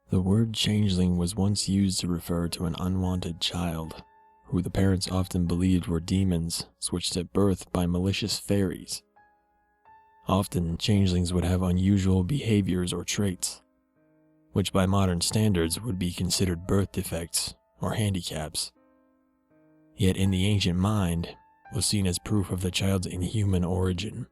The word changeling was once used to refer to an unwanted child, who the parents often believed were demons switched at birth by malicious fairies. Often, changelings would have unusual behaviors or traits, which by modern standards would be considered birth defects or handicaps. Yet in the ancient mind, was seen as proof of the child's inhuman origin.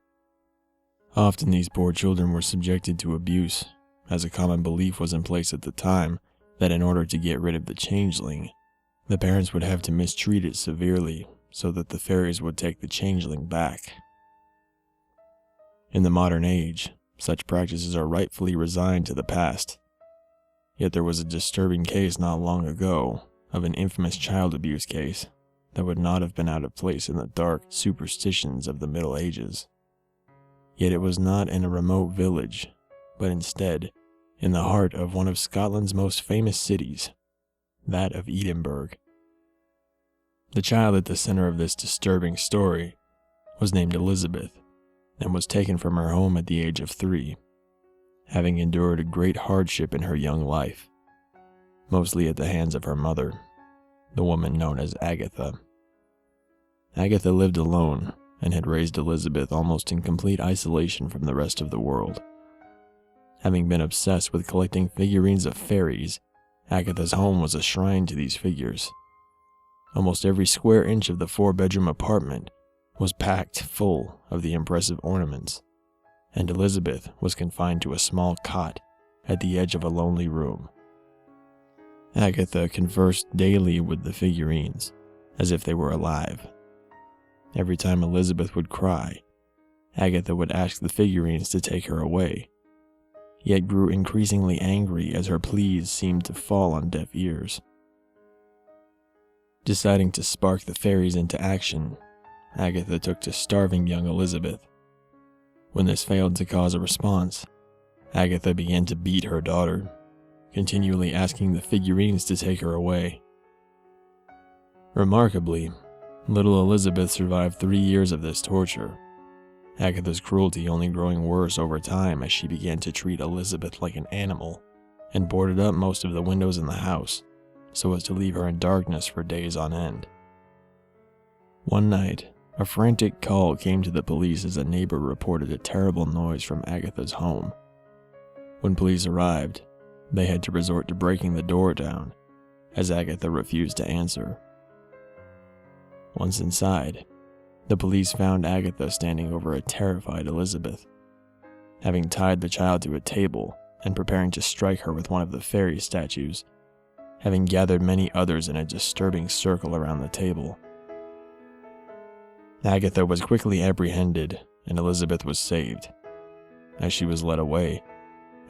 Often these poor children were subjected to abuse, as a common belief was in place at the time that in order to get rid of the changeling, the parents would have to mistreat it severely so that the fairies would take the changeling back. In the modern age, such practices are rightfully resigned to the past. Yet there was a disturbing case not long ago of an infamous child abuse case that would not have been out of place in the dark superstitions of the Middle Ages. Yet it was not in a remote village, but instead in the heart of one of Scotland's most famous cities, that of Edinburgh. The child at the center of this disturbing story was named Elizabeth and was taken from her home at the age of 3, having endured a great hardship in her young life, mostly at the hands of her mother, the woman known as Agatha. Agatha lived alone and had raised Elizabeth almost in complete isolation from the rest of the world. Having been obsessed with collecting figurines of fairies, Agatha's home was a shrine to these figures. Almost every square inch of the 4-bedroom apartment was packed full of the impressive ornaments, and Elizabeth was confined to a small cot at the edge of a lonely room. Agatha conversed daily with the figurines, as if they were alive. Every time Elizabeth would cry, Agatha would ask the figurines to take her away, yet grew increasingly angry as her pleas seemed to fall on deaf ears. Deciding to spark the fairies into action, Agatha took to starving young Elizabeth. When this failed to cause a response, Agatha began to beat her daughter, continually asking the figurines to take her away. Remarkably, little Elizabeth survived 3 years of this torture, Agatha's cruelty only growing worse over time as she began to treat Elizabeth like an animal and boarded up most of the windows in the house so as to leave her in darkness for days on end. One night, a frantic call came to the police as a neighbor reported a terrible noise from Agatha's home. When police arrived, they had to resort to breaking the door down, as Agatha refused to answer. Once inside, the police found Agatha standing over a terrified Elizabeth, having tied the child to a table and preparing to strike her with one of the fairy statues, having gathered many others in a disturbing circle around the table. Agatha was quickly apprehended and Elizabeth was saved. As she was led away,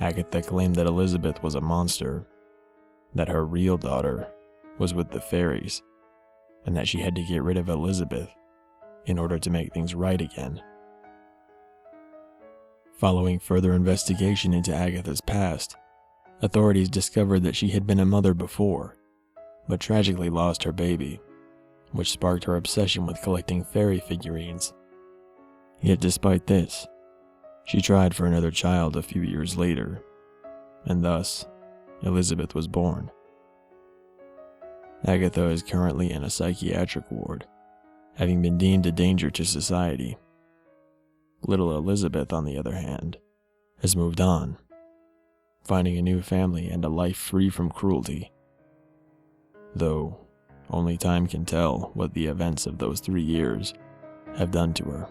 Agatha claimed that Elizabeth was a monster, that her real daughter was with the fairies, and that she had to get rid of Elizabeth in order to make things right again. Following further investigation into Agatha's past, authorities discovered that she had been a mother before, but tragically lost her baby, which sparked her obsession with collecting fairy figurines. Yet despite this, she tried for another child a few years later, and thus, Elizabeth was born. Agatha is currently in a psychiatric ward, having been deemed a danger to society. Little Elizabeth, on the other hand, has moved on, finding a new family and a life free from cruelty. Though only time can tell what the events of those 3 years have done to her.